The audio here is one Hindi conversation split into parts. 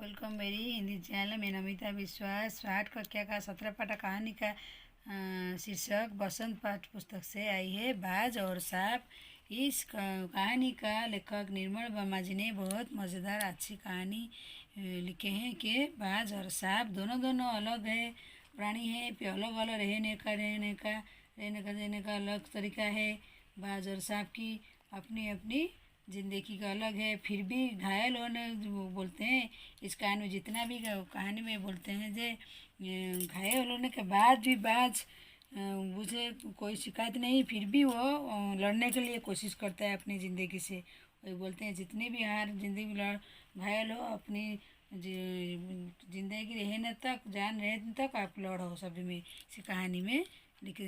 वेलकम मेरी हिंदी चैनल में नमिता विश्वास। आठ कक्षा का 17 पाठ कहानी का शीर्षक बसंत पाठ पुस्तक से आई है बाज और सांप। इस कहानी का लेखक निर्मल वर्मा जी ने बहुत मज़ेदार अच्छी कहानी लिखे हैं कि बाज और सांप दोनों अलग है प्राणी है, अलग अलग रहने का अलग तरीका है। बाज और सांप की अपनी अपनी ज़िंदगी का अलग है, फिर भी घायल होने वो बोलते हैं। इस कहानी में जितना भी कहानी में बोलते हैं जे घायल होने के बाद भी बाज उसे कोई शिकायत नहीं, फिर भी वो लड़ने के लिए कोशिश करता है अपनी ज़िंदगी से। वही बोलते हैं जितनी भी हार ज़िंदगी में घायल हो, अपनी ज़िंदगी रहने तक, जान रहने तक आप लड़ो। सभी में इसी कहानी में लिखे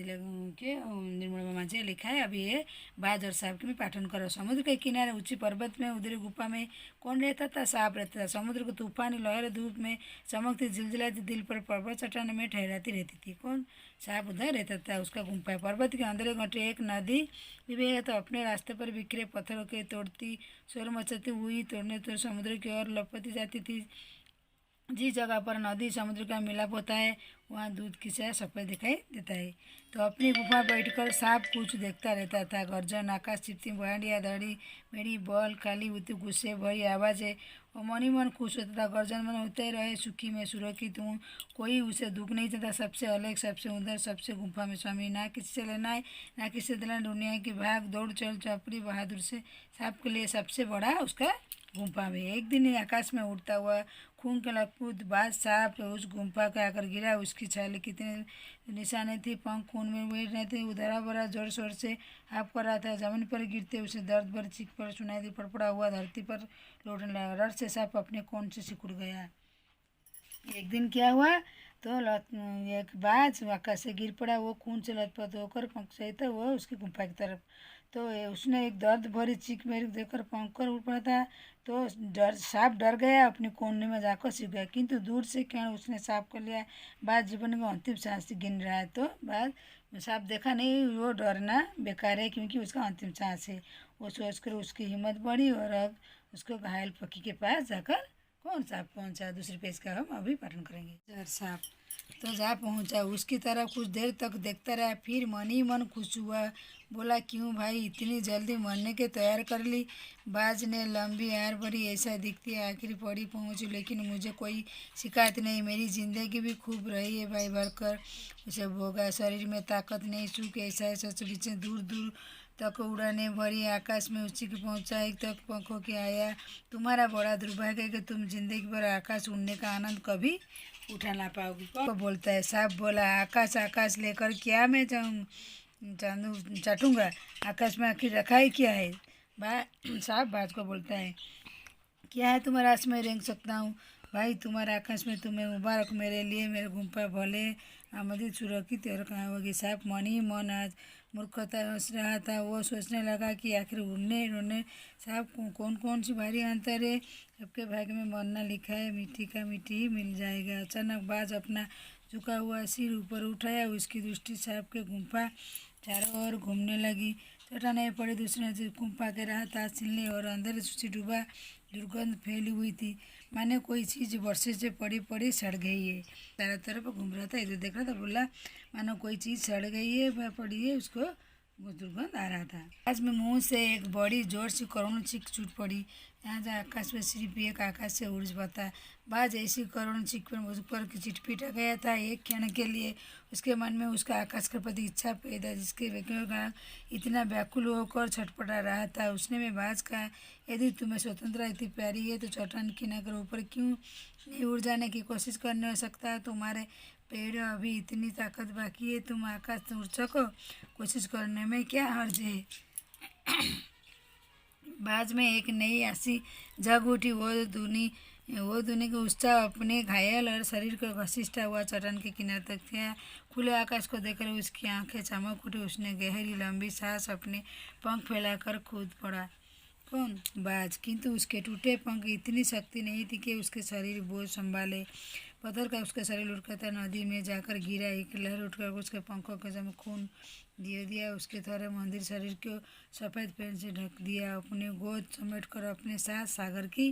के निर्मल वर्मा जी लिखा है। अभी ये बाज और सांप की मैं पाठन करो। समुद्र के किनारे ऊंची पर्वत में उधर गुफा में कौन रहता था? सांप रहता था। समुद्र को तूफानी लहर धूप में चमकती जिलजिलाती दिल पर पर्वत चट्टान में ठहराती रहती थी। कौन? सांप उधर रहता था, उसका गुफा है। पर्वत के अंदर घटे एक नदी भी तो अपने रास्ते पर बिखरे पत्थरों के तोड़ती शोर मचाती हुई तोड़ने समुद्र की ओर लपकती जाती थी। जिस जगह पर नदी समुद्र का मिलाप होता है वहाँ दूध की तरह सफ़ेद दिखाई देता है। तो अपनी गुफा बैठकर सांप कुछ देखता रहता था। गर्जन, आकाश चिपती, बहाड़िया धड़ी मेरी बल काली होती, गुस्से भरी आवाज़ें। और मन ही मन खुश होता था। गर्जन मन होते रहे सुखी में सुरक्षित हूँ, कोई उसे दुख नहीं देता। सबसे अलग, सबसे उधर, सबसे गुफा में स्वामी, ना किसी से लेना है ना किसी से देना। दुनिया की भाग दौड़ चल चपड़ी बहादुर से सांप के लिए सबसे बड़ा उसका गुफा में। एक दिन ही आकाश में उड़ता हुआ खून के लकूत बाज सांप उस गुफा के आकर गिरा। उसकी छाले कितने निशाने थी, पंख खून में बह रहे थे। उधरा भरा जोर शोर से हाँफ कर रहा था। जमीन पर गिरते उसे दर्द भर चीख पर सुनाई दी। फड़फड़ा हुआ धरती पर लौटने लगा। रड से सांप अपने कोन से सिकुड़ गया। एक दिन क्या हुआ तो एक बाज आकाश से गिर पड़ा। वो खून से लथपथ होकर पंख सहित वो उसकी गुफा की तरफ। तो उसने एक दर्द भरी चीख मेरी देकर पंख कर उड़ पड़ा था। तो सांप डर गया, अपने कोने में जाकर छिप गया। किंतु दूर से क्षण उसने सांप को लिया। बाज जीवन का अंतिम सांस गिन रहा है। तो बाज सांप देखा नहीं, वो डरना बेकार है क्योंकि उसका अंतिम सांस है। वो सोचकर उसकी हिम्मत बढ़ी और अब उसको घायल पक्षी के पास जाकर कौन सांप पहुंचा। दूसरे पेज का हम अभी पाठन करेंगे। सांप तो जा पहुंचा, उसकी तरफ कुछ देर तक देखता रहा, फिर मन ही मन खुश हुआ। बोला, क्यों भाई इतनी जल्दी मरने के तैयार कर ली? बाज ने लंबी आर भरी, ऐसा दिखती है आखिर पड़ी पहुंची, लेकिन मुझे कोई शिकायत नहीं। मेरी जिंदगी भी खूब रही है भाई भरकर उसे भोगा। शरीर में ताकत नहीं, सुख ऐसा ऐसा बीच दूर दूर तक उड़ाने भरी आकाश में उसी की पहुँचाई तक पंखों की आया। तुम्हारा बड़ा दुर्भाग्य है कि तुम जिंदगी भर आकाश उड़ने का आनंद कभी उठा ना पाओगी। कौन बोलता है? सांप बोला, आकाश आकाश लेकर क्या मैं चांदू चाटूंगा? आकाश में आखिर रखा ही क्या है? सांप बाज को बोलता है, क्या है तुम्हारा आकाश में रेंग सकता हूँ भाई, तुम्हारा आकाश में तुम्हें मुबारक मेरे लिए। मेरे गुफा भले आमदित सुरक्षित और कहाँ होगी। सांप मन ही मन आज मूर्खता हंस रहा था। वो सोचने लगा कि आखिर उड़ने रोने सांप कौन कौन सी भारी अंतर है। सबके भाग्य में मरना लिखा है, मिट्टी का मिट्टी ही मिल जाएगा। अचानक बाज अपना झुका हुआ सिर ऊपर उठाया। उसकी दृष्टि सांप के गुफा चारों ओर घूमने लगी। चट्टानें पड़ी दूसरे गुफा के राह ताज छिलने और अंदर सूची डूबा दुर्गंध फैली हुई थी, माने कोई चीज़ वर्षे से पड़ी पड़ी सड़ गई है। चारों तरफ घूम रहा था, इधर देख रहा था। बोला, मानो कोई चीज़ सड़ गई है, पड़ी है, उसको वो दुर्गंध आ रहा था। आज में मुंह से एक बड़ी जोर से करुण चीख छूट पड़ी। यहाँ जहाँ आकाश में सिर्फ एक आकाश से उड़ बता। बाज ऐसी करुण चीख पर उस पर चिटपिटा गया था। एक क्षण के लिए उसके मन में उसका आकाश के प्रति इच्छा पैदा, जिसके कारण इतना व्याकुल होकर छटपटा रहा था। उसने में बाज कहा, यदि तुम्हें स्वतंत्रता इतनी प्यारी है तो चट्टान किनारे ऊपर क्यों नहीं उड़ जाने की कोशिश करने हो सकता है? तुम्हारे पेड़ अभी इतनी ताकत बाकी है, तुम आकाश उड़ सको, कोशिश करने में क्या हर्ज है? बाज में एक नई आशी जग उठी। वो दुनी का उत्साह अपने घायल और शरीर को घसीटता हुआ चट्टान के किनारे तक था। खुले आकाश को देखकर उसकी आंखें चमक उठी। उसने गहरी लंबी सांस अपने पंख फैलाकर कूद पड़ा। कौन? बाज। किंतु उसके टूटे पंख इतनी शक्ति नहीं थी कि उसके शरीर बोझ संभाले। पत्थर का उसका शरीर लुढ़कता नदी में जाकर गिरा। एक लहर उठकर उसके पंखों के जम खून दे दिया। उसके थोड़े मंदिर शरीर को सफ़ेद पेन से ढक दिया। अपने गोद समेट कर अपने साथ सागर की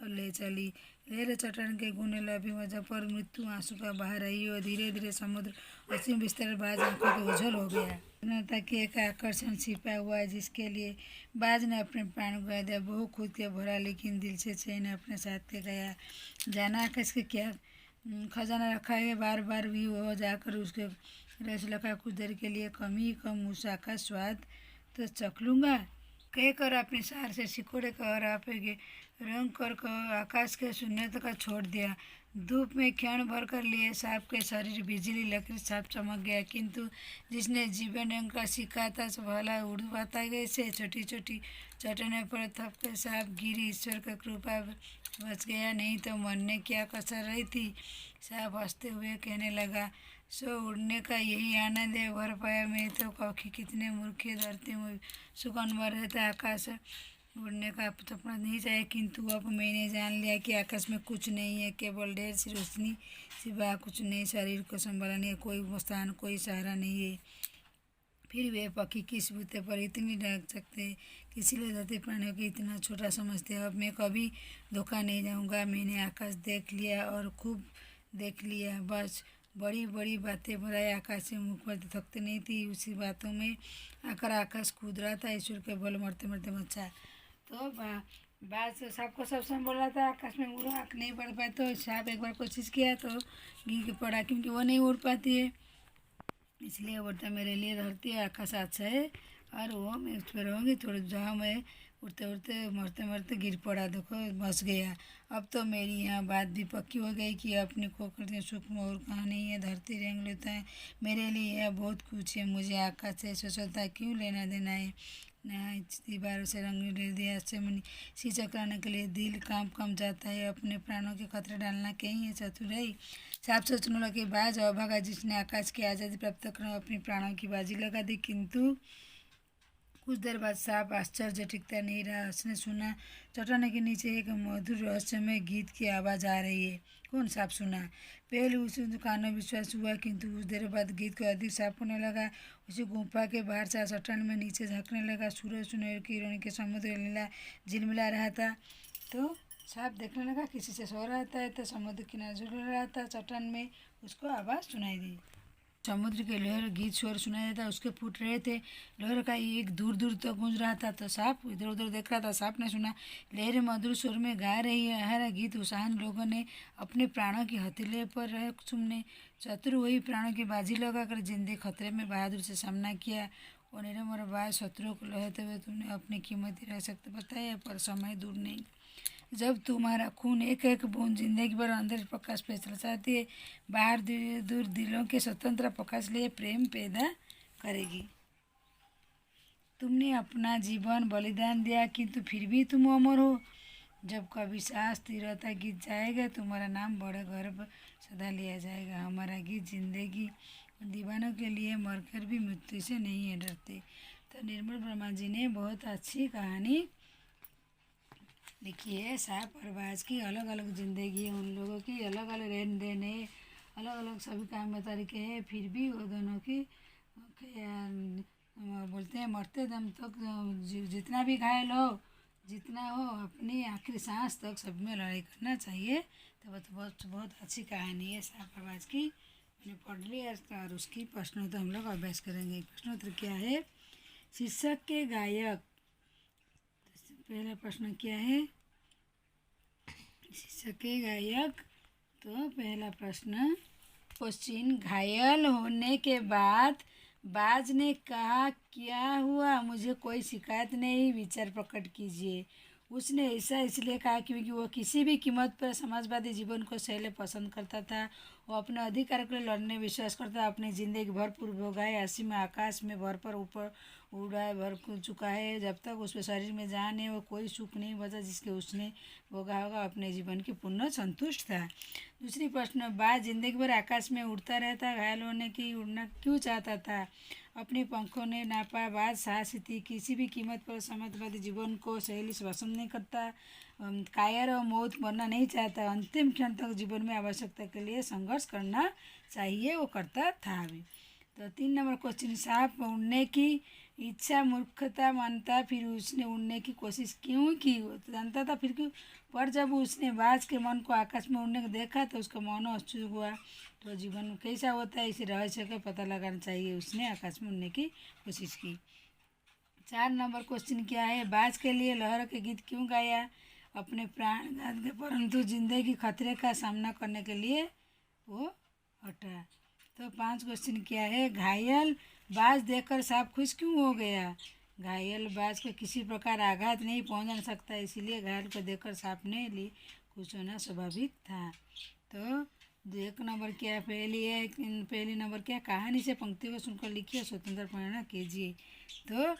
और ले चली। लहरें चट्टान के गुने लभी वजह पर मृत्यु आंसू का बहा रही और धीरे धीरे समुद्र असीम विस्तार बाज आंखों के उज्जवल हो गया। जनता की एक आकर्षण छिपा हुआ है जिसके लिए बाज ने अपने प्राण गवा दिया। बहु खुद के भरा लेकिन दिल से चैन अपने साथ के गया। जाना आकाश के क्या खजाना रखा है, बार बार भी वो जाकर उसके रस लगा। कुछ देर के लिए कम ही कम उस आकाश स्वाद तो चख लूँगा कहकर अपने सार से सिकोड़े कर आपके रंग कर आकाश के शून्यता का छोड़ दिया। धूप में क्षण भर कर लिए सांप के शरीर बिजली लकड़ी सांप चमक गया, किंतु जिसने जीवन रंग का सीखा था भला उड़ पाता गए से छोटी छोटी चट्टाने पर थप के सांप गिरी। ईश्वर का कृपा बच गया, नहीं तो मरने क्या कसर रही थी। सांप हंसते हुए कहने लगा, सो उड़ने का यही आनंद है। भर पाया मैं तो कौखी कितने मूर्खे धरती में सुगन भर रहता। आकाश उड़ने का सपना नहीं चाहिए, किंतु अब मैंने जान लिया कि आकाश में कुछ नहीं है, केवल ढेर सी रोशनी सिवा कुछ नहीं। शरीर को संभालने कोई स्थान कोई सहारा नहीं है। फिर वे पक्षी किस बूते पर इतनी ढक सकते, किसी लिए धरती प्राणियों को इतना छोटा समझते। अब मैं कभी धोखा नहीं जाऊँगा। मैंने आकाश देख लिया और खूब देख लिया। बस बड़ी बड़ी बातें भराए आकाश से मुख पर थकते नहीं थी। उसी बातों में आकर आकाश कूद रहा था। ईश्वर के बल मरते मरते बचा। तो बात सांप को सब समय बोल रहा था आकाश में उड़ो, आँख नहीं बढ़ पाए। तो सांप एक बार कोशिश किया तो गिर के पड़ा, क्योंकि वो नहीं उड़ पाती है, इसलिए बोलता मेरे लिए धरती है आकाश अच्छा है और वो मैं उस पर रहूँगी। थोड़ी जहाँ मैं उड़ते उड़ते मरते मरते गिर पड़ा, देखो बच गया। अब तो मेरी यहाँ बात भी पक्की हो गई कि अपने को करते सूक्ष्म और कहाँ नहीं है, धरती रेंग लेता है। मेरे लिए यह बहुत कुछ है, मुझे आकाश से स्वच्छता क्यों लेना देना है। दीवारों से रंग दे दिया से शीशा कराने के लिए दिल काम कम जाता है। अपने प्राणों के खतरे डालना कहीं है चतुराई। साफ सोचने लगे बाज अभागा जिसने आकाश की आज़ादी प्राप्त कर अपने प्राणों की बाजी लगा दी। किंतु कुछ देर बाद सांप आश्चर्य टिकता नहीं रहा। उसने सुना चट्टान के नीचे एक मधुर रहस्यमय गीत की आवाज़ आ रही है। कौन? सांप सुना। पहले उसे कानों विश्वास हुआ, किंतु कुछ देर बाद गीत को अधिक साफ होने लगा। उसे गुफा के बाहर से चट्टान में नीचे झाँकने लगा। सूरज सुनहरे किरणों के समुद्र लीला झिलमिला रहा था। तो सांप देखने लगा किसी से सो रहा था, तो समुद्र किनारे झूल रहा था। चट्टान में उसको आवाज़ सुनाई दी। समुद्र के लहर गीत स्वर सुनाई देता, उसके फूट रहे थे। लहर का एक दूर दूर तक गूंज रहा था। तो सांप इधर उधर देख रहा था। सांप ने सुना लहरें मधुर स्वर में गा रही है हरा गीत। उत्साहन लोगों ने अपने प्राणों की हथेली पर रह सुनने चतुर वही प्राणों की बाजी लगाकर जिंदगी खतरे में बहादुर से सामना किया। और मेरे मोर बाय शत्रुओं को लहते हुए तुमने अपनी कीमती रह सकते बताया, पर समय दूर नहीं जब तुम्हारा खून एक एक बूंद जिंदगी भर अंदर प्रकाश फैसला चाहती है, बाहर दूर दिलों के स्वतंत्र प्रकाश लिए प्रेम पैदा करेगी। तुमने अपना जीवन बलिदान दिया, किंतु फिर भी तुम अमर हो। जब कभी सांस स्थिरता गीत जाएगा, तुम्हारा नाम बड़े गर्व सदा लिया जाएगा। हमारा गीत जिंदगी दीवानों के लिए मरकर भी मृत्यु से नहीं है डरते। तो निर्मल वर्मा जी ने बहुत अच्छी कहानी लिखी है। सांप और बाज की अलग अलग ज़िंदगी है, उन लोगों की अलग अलग लेन देन है, अलग अलग सभी काम में तरीके हैं। फिर भी वो दोनों की बोलते हैं मरते दम तक जितना भी घायल हो जितना हो अपनी आखिरी सांस तक सब में लड़ाई करना चाहिए। तो बहुत बहुत अच्छी कहानी है सांप और बाज की, मैंने पढ़ ली। और उसकी प्रश्नोत्तर हम लोग अभ्यास करेंगे। प्रश्नोत्तर क्या है? शीर्षक के गायक। पहला प्रश्न क्या है? शीर्षक के गायक। तो पहला प्रश्न क्वेश्चन, घायल होने के बाद बाज ने कहा क्या हुआ, मुझे कोई शिकायत नहीं, विचार प्रकट कीजिए। उसने ऐसा इसलिए कहा क्योंकि वो किसी भी कीमत पर समाजवादी जीवन को शैली पसंद करता था। वो अपने अधिकार के लिए लड़ने विश्वास करता था। अपनी ज़िंदगी भरपूर भोगाए, असीम आकाश में भर पर ऊपर उड़ाए भर चुका है। जब तक उसके शरीर में जान है वो कोई सुख नहीं बचा जिसके उसने भोगा होगा। अपने जीवन की पूर्ण संतुष्ट था। दूसरी प्रश्न, बाज जिंदगी भर आकाश में उड़ता रहता, घायल होने की उड़ना क्यों चाहता था? अपने पंखों ने नापा। बाज साहसी थी, किसी भी कीमत पर समाजवादी जीवन को सहेली से पसंद नहीं करता। कायर और मौत मरना नहीं चाहता। अंतिम क्षण तक जीवन में आवश्यकता के लिए संघर्ष करना चाहिए, वो करता था भी। तो 3 नंबर क्वेश्चन, सांप उड़ने की इच्छा मूर्खता मानता, फिर उसने उड़ने की कोशिश क्यों की? वो तो जानता था फिर क्यों। पर जब उसने बाज के मन को आकाश में उड़ने को देखा तो उसका मन उत्सुक हुआ। तो जीवन कैसा होता है, इस रहस्य का पता लगाना चाहिए। उसने आकाश में उड़ने की कोशिश की। 4 नंबर क्वेश्चन क्या है? बाज के लिए लहरों के गीत क्यों गाया? अपने प्राण त्याग के, परंतु जिंदगी खतरे का सामना करने के लिए वो हटा। तो 5 क्वेश्चन क्या है? घायल बाज देखकर सांप खुश क्यों हो गया? घायल बाज को किसी प्रकार आघात नहीं पहुंचा सकता, इसीलिए घायल को देखकर सांप ने लिए खुश होना स्वाभाविक था। तो 1 नंबर क्या है? पहली नंबर क्या? कहानी से पंक्तियों को सुनकर लिखिए, स्वतंत्र प्रेरणा कीजिए। तो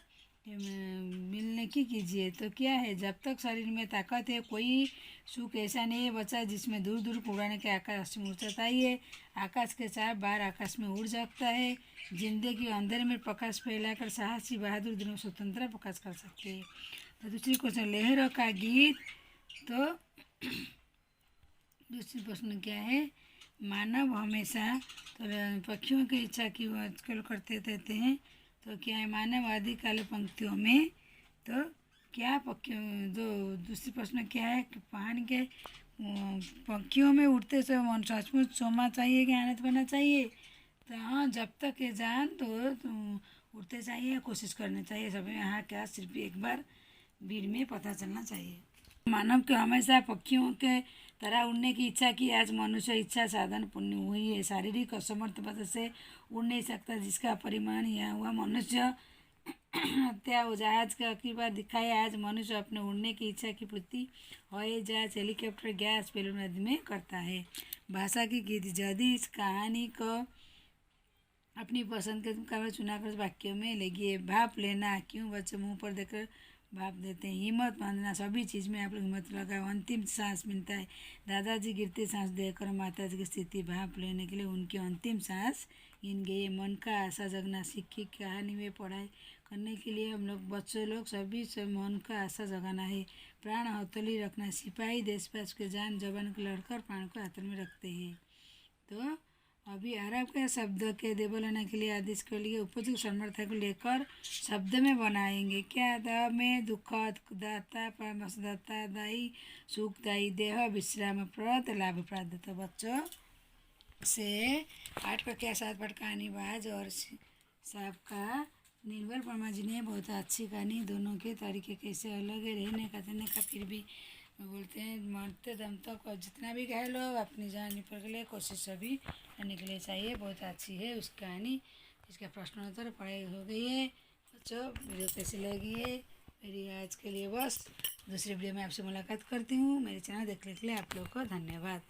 मिलने की कीजिए। तो क्या है? जब तक शरीर में ताकत है, कोई सुख ऐसा नहीं है बचा जिसमें दूर दूर उड़ाने के आकाश में उड़ सकता है। आकाश के चार बार आकाश में उड़ सकता है। जिंदगी अंधेरे में प्रकाश फैलाकर साहसी बहादुर दिनों स्वतंत्र प्रकाश कर सकते हैं। तो दूसरी क्वेश्चन, लहरों का गीत। तो दूसरी प्रश्न क्या है? मानव हमेशा तो पक्षियों की इच्छा की वो आजकल करते रहते हैं। तो क्या है? मानव आदिकाल पंक्तियों में तो क्या पक्षियों, जो दूसरी प्रश्न क्या है कि पानी के पक्षियों में उड़ते समय मन सचमुच सोना चाहिए कि आनंद करना चाहिए? तो हाँ, जब तक ये जान तो उड़ते चाहिए, कोशिश करना चाहिए सभी। यहाँ क्या सिर्फ एक बार भीड़ में पता चलना चाहिए। मानव को हमेशा पक्षियों के तरह उड़ने की इच्छा की। आज मनुष्य इच्छा साधन पूर्ण हुई है, शारीरिक असमर्थ वजह से उड़ नहीं सकता, जिसका परिमाण यह हुआ। मनुष्य हत्या जहाज का की बार दिखाया। आज मनुष्य अपने उड़ने की इच्छा की पूर्ति हवाई जहाज, हेलीकॉप्टर, गैस, बैलून आदि में करता है। भाषा की गीत। यदि इस कहानी को अपनी पसंद के मुकाबले चुनाकर वाक्यों में लगिए। भाप लेना, क्यों बच्चे मुंह पर देकर भाप देते हैं? हिम्मत बांधना, सभी चीज़ में आप लोग हिम्मत लगाओ। अंतिम सांस मिलता है। दादाजी गिरते सांस देकर माताजी की स्थिति भाप लेने के लिए उनकी अंतिम सांस गिन गई। मन का आशा जगना, सीखी कहानी में पढ़ाई करने के लिए हम लोग बच्चों लोग सभी से मन का आशा जगाना है। प्राण हथेली रखना, सिपाही देशपास के जान जवान को लड़कर प्राण को हाथ में रखते हैं। तो अभी अरब के शब्द के देवलना के लिए आदेश के लिए उपयुक्त समर्थ को लेकर शब्द में बनाएंगे। क्या? द में दुखद, दाता, परमदाता, दाई, सुखदायी, देह विश्रामप्रद, लाभप्रद। तो बच्चों से पाठ का क्या साथ पाठ कहानी बाज और सांप का निर्मल वर्मा जी ने बहुत अच्छी कहानी। दोनों के तरीके कैसे अलग है रहने का देने का, फिर भी बोलते हैं मरते दम तक और जितना भी घायल हो अपनी जान निकल के लिए कोशिश सभी करने के लिए चाहिए। बहुत अच्छी है उस कहानी। इसका प्रश्नोत्तर पढ़ाई हो गई है। बच्चों वीडियो कैसी लगी है मेरी आज के लिए बस। दूसरे वीडियो में आपसे मुलाकात करती हूँ। मेरे चैनल देखने के लिए आप लोगों को धन्यवाद।